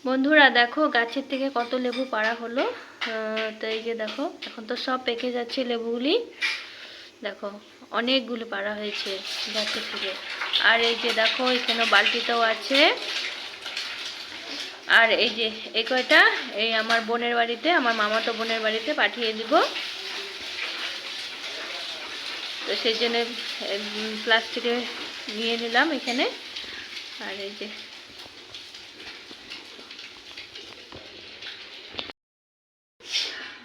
বন্ধুরা দেখো গাছের থেকে কত লেবু পাড়া হলো। তো এই যে দেখো এখন তো সব পেকে যাচ্ছে লেবুগুলি। দেখো অনেকগুলো পাড়া হয়েছে গাছের থেকে। আর এই যে দেখো এখানে বালতিটাও আছে। আর এই যে এই কয়টা এই আমার বোনের বাড়িতে, আমার মামাতো বোনের বাড়িতে পাঠিয়ে দিব। তো সেই জন্য প্লাস্টিকে নিয়ে নিলাম এখানে। আর এই যে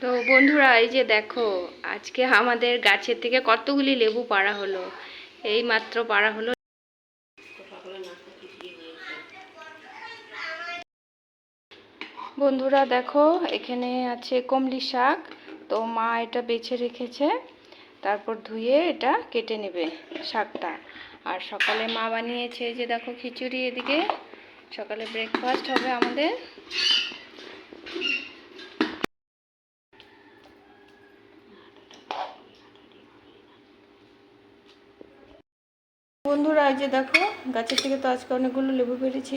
তো বন্ধুরা এই যে দেখো আজকে আমাদের গাছের থেকে কতগুলি লেবু পাড়া হলো। এই মাত্র পাড়া হলো। বন্ধুরা দেখো এখানে আছে কমলি শাক। তো মা এটা বেছে রেখেছে, তারপর ধুয়ে এটা কেটে নেবে শাকটা। আর সকালে মা বানিয়েছে যে দেখো খিচুড়ি। এদিকে সকালে ব্রেকফাস্ট হবে আমাদের। বন্ধুরা এই যে দেখো গাছের থেকে তো আজকে অনেকগুলো লেবু পেরেছি।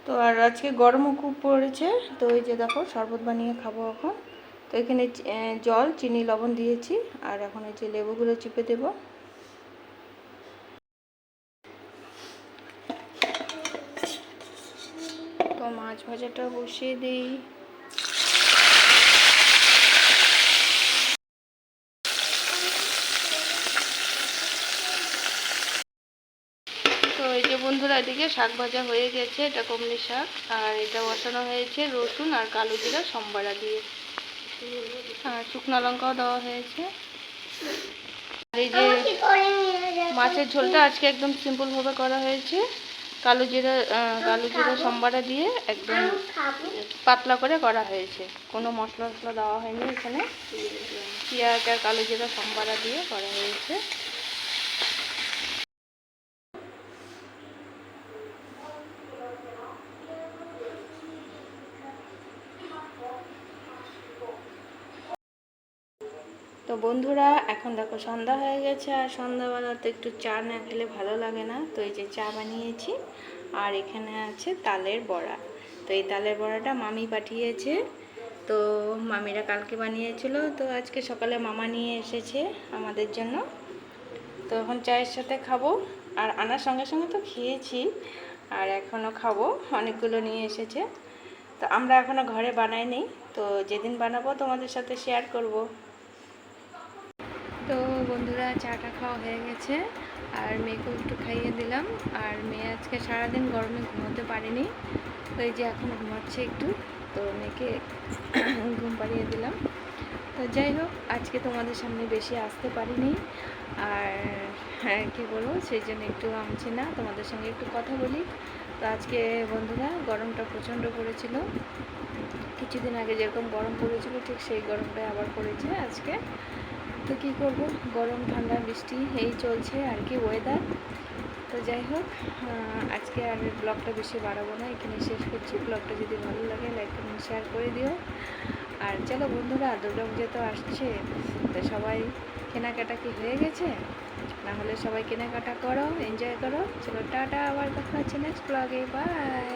তো আর আজকে গরমও খুব পড়েছে। তো এই যে দেখো শরবত বানিয়ে খাবো এখন। তো এখানে জল, চিনি, লবণ দিয়েছি। আর এখন এই যে লেবুগুলো চিপে দেব। তো মাছ ভাজাটা বসিয়ে দিই। তো এই যে বন্ধুরা এদিকে শাক ভাজা হয়ে গেছে। এটা কমলি শাক। আর এটা বসানো হয়েছে রসুন আর কালো জিরা সম্বারা দিয়ে। আর শুকনো লঙ্কাও দেওয়া হয়েছে। আর এই যে মাছের ঝোলটা আজকে একদম সিম্পলভাবে করা হয়েছে। কালো জিরা সম্বারা দিয়ে একদম পাতলা করে করা হয়েছে। কোনো মশলা টশলা দেওয়া হয়নি এখানে। পেঁয়াজ আর কালো জিরা সম্বারা দিয়ে করা হয়েছে। তো বন্ধুরা এখন দেখো সন্ধ্যা হয়ে গেছে। আর সন্ধ্যাবেলাতে একটু চা না খেলে ভালো লাগে না। তো এই যে চা বানিয়েছি। আর এখানে আছে তালের বড়া। তো এই তালের বড়াটা মামি পাঠিয়েছে। তো মামিরা কালকে বানিয়েছিল, তো আজকে সকালে মামা নিয়ে এসেছে আমাদের জন্য। তো এখন চায়ের সাথে খাবো। আর আনার সঙ্গে সঙ্গে তো খেয়েছি, আর এখনও খাবো। অনেকগুলো নিয়ে এসেছে। তো আমরা এখনও ঘরে বানাইনি। তো যেদিন বানাবো তোমাদের সাথে শেয়ার করব। তো বন্ধুরা চাটা খাওয়া হয়ে গেছে। আর মেয়েকেও একটু খাইয়ে দিলাম। আর মেয়ে আজকে সারাদিন গরমে ঘুমোতে পারেনি। তো এই যে এখন ঘুমাচ্ছে একটু। তো মেয়েকে ঘুম পাড়িয়ে দিলাম। তো যাই হোক আজকে তোমাদের সামনে বেশি আসতে পারিনি। আর হ্যাঁ কী বলবো, সেই জন্য একটু আমছি না, তোমাদের সঙ্গে একটু কথা বলি। তো আজকে বন্ধুরা গরমটা প্রচণ্ড পড়েছিল। কিছুদিন আগে যেরকম গরম পড়েছিল ঠিক সেই গরমটাই আবার পড়েছে আজকে। তো কী করবো, গরম ঠান্ডা বৃষ্টি এই চলছে আর কি ওয়েদার। তো যাই হোক আজকে আর ব্লগটা বেশি বাড়াবো না, এখানে শেষ করছি। ব্লগটা যদি ভালো লাগে লাইক কমেন্ট শেয়ার করে দিও। আর চলো বন্ধুরা দুর্গা পুজো তো আসছে। তো সবাই কেনাকাটা কি হয়ে গেছে? না হলে সবাই কেনাকাটা করো, এনজয় করো। চলো টাটা, আবার দেখা হচ্ছে নেক্সট ব্লগে। বাই।